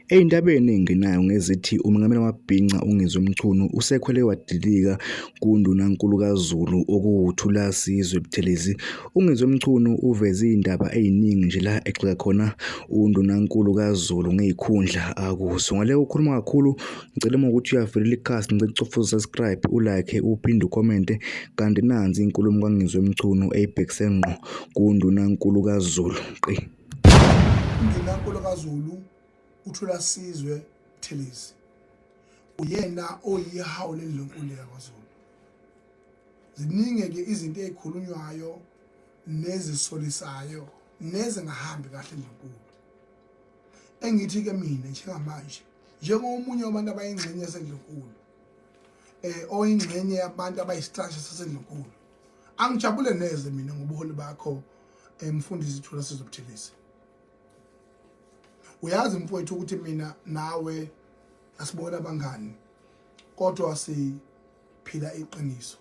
Ey'ndabeni enginayo ngezithi uMengameli Mabhinca uNgizwe Mchunu usekhwele wadilika kuNdunankulu kaZulu okuwuThulasizwe Buthelezi. uNgizwe Mchunu uveze iy'ndaba ey'ningi nje la egxeka khona uNdunankulu kaZulu ngey'khundla akuso. Ngale ukhuluma kakhulu ngicela uma ukuthi uyavelela ikhasi ngicela ucofa u-subscribe, ulike, uphinde ukomente kanti nansi inkulumo kaNgizwe Mchunu eyibhekise ngqo kuNdunankulu kaZulu. uNdunankulu kaZulu uThulasizwe Buthelezi uyena oyihawu lendlunkulu yakwaZulu. Ziningi-ke izinto ey'khulunywayo nezisolisayo nezingahambi kahle endlunkulu. Engithi-ke mina njengamanje njengomunye wabantu abayingxenye yasendlunkulu oyingxenye yabantu abayisitransha sasendlunkulu, angijabule neze mina ngobuholi bakho mfundisi Thulasizwe Buthelezi. Uyazi mfowethu ukuthi mina nawe asibona abangani kodwa siphila iqiniso.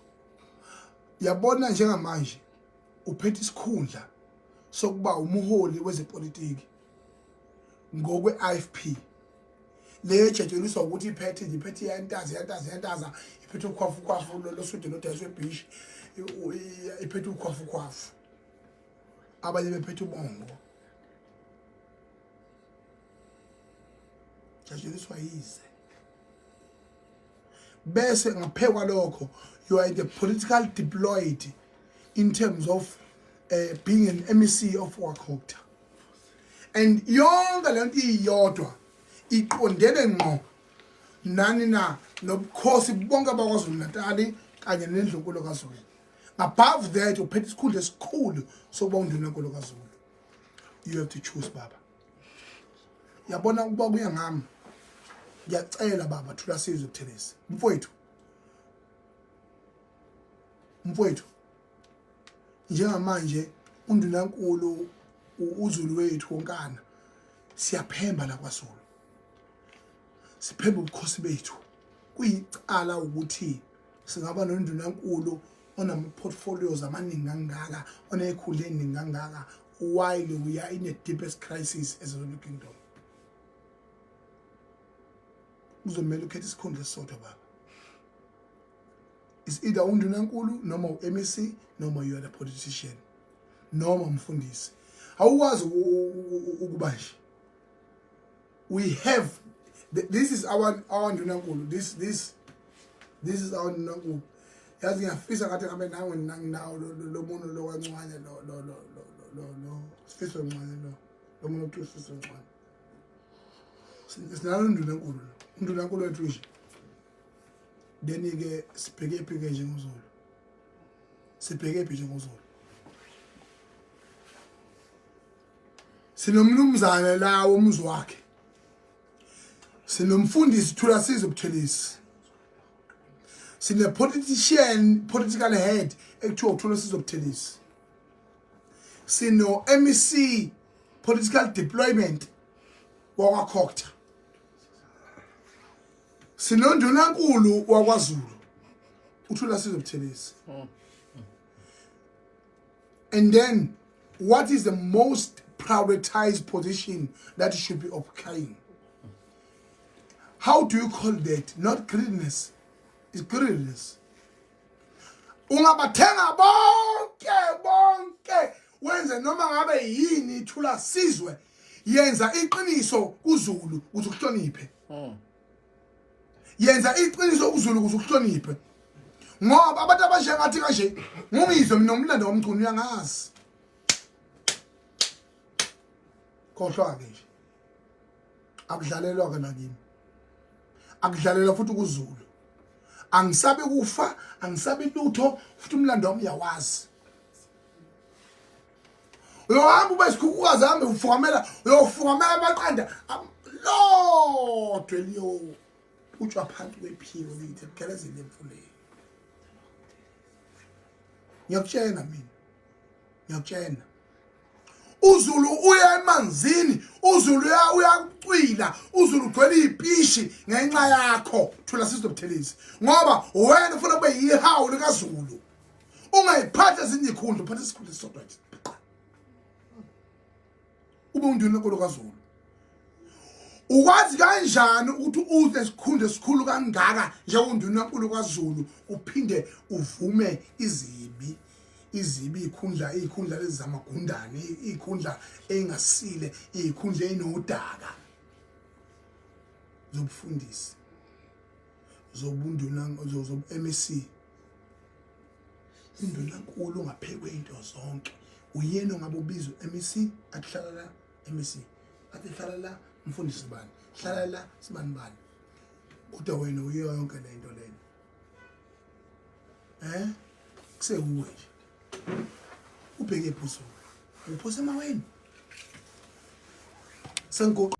Yabona njengamanje uphethe isikhundla sokuba umuholi wezepolitiki ngokwe-IFP. Le jetsheliswa ukuthi iphethe yantaza iphethe ukhwafu losude lodayiswe ebhishi, iphethe ukhwafu abanye bephethe ubongo. Jajeliswa yize bese ngaphekwa lokho you are the political deployed in terms of being an MEC of Wakota, and yonke lento iyodwa iqondene ngqo nani na nobukhosi bonke bakwaZulu Natali kanye nendlunkulu kaZulu. Above that uphethe isikhundla esikhulu sokuba uNdunankulu kaZulu. You have to choose baba. Yabona ukuba kuya ngami ngiyacela baba Thulasizwe Buthelezi, mfowethu njengamanje uNdunankulu uZulu wethu wonkana siyaphemba la kwaZulu, siphemba ubukhosi bethu. Kuyicala ukuthi singaba noNdunankulu onama-portfolios amaningi kangaka, onekhulu eningi kangaka while we are in the deepest crisis as a Zulu kingdom. Uzomela ukhethe isikhundla esisodwa baba. It's either uNdunankulu noma u-MEC noma you are the politician noma umfundisi. Awukwazi ukuba nje. We have this is our Ndunankulu. This is our Ndunankulu. Yazi ngiyafisa ngathi ngabe nawe nanginawo lo muntu lo kancane lo sifiso kancane lo muntu usifiso kancane. Sinalo uNdunankulu. uNdunankulu wethu nje. Then-ke sibheke phi ke njengozulu. Sibheke phi njengozulu. Sinomnumzane la womuzi wakhe. Sinomfundisi Thulasizwe Buthelezi. Sine political head ekuthiwa uThulasizwe Buthelezi. Sino MEC political deployment wakwaKhokta. SinoNdunankulu wakwaZulu uThulasizwe Buthelezi. And then what is the most prioritized position that should be occupying? How do you call that? Not greediness. It's greediness. Ungabathenga bonke wenze noma ngabe yini Thulasizwe, yenza iqiniso kuZulu ukuthi ukuhloniphe. Yenza iqiniso kuZulu ukuthi ukuhloniphe. Ngoba abantu abanjengathi kanje ngumizwe mina umlando womchunu uyangazi. Khohlwa ke nje. Akudlalelwa ke nakimi. Akudlalelwa futhi kuZulu. Angisabe kufa, angisabe lutho futhi umlando wami uyawazi. Uyohamba ube isikhukhukazi hambe uyofukamela amaqanda lodwe liyo utshwa phansi kwephiwo lithi bukelezele emfuleni. Ngiyakutshela mina. Ngiyakutshela. uZulu uya emanzini, uZulu uyacwila, uZulu ugcwele izipishi ngenxa yakho Thulasizwe Buthelezi. Ngoba wena ufuna kube yihawu likaZulu. Ungayiphatha ezinye izikhundla, uphatha isikhundla esisodwa nje. ube uNdunankulu kaZulu. ukwazi kanjani ukuthi uze esikhundla esikhulu kangaka njengoNdunankulu kwaZulu uphinde uvume izibi ikhundla lezi zamagundane ikhundla engasile ikhundla enodaka zobufundisi zobu-MEC Indunankulu ngaphekwe into zonke uyena ongabe ubizwa MEC ahlala la MEC athi hlala la umfundisi bani hlala la sibani bani kodwa wena uyiyo yonke le nto lena kusekuwe nje ubheke ephuzulu uphosa emaweni sengo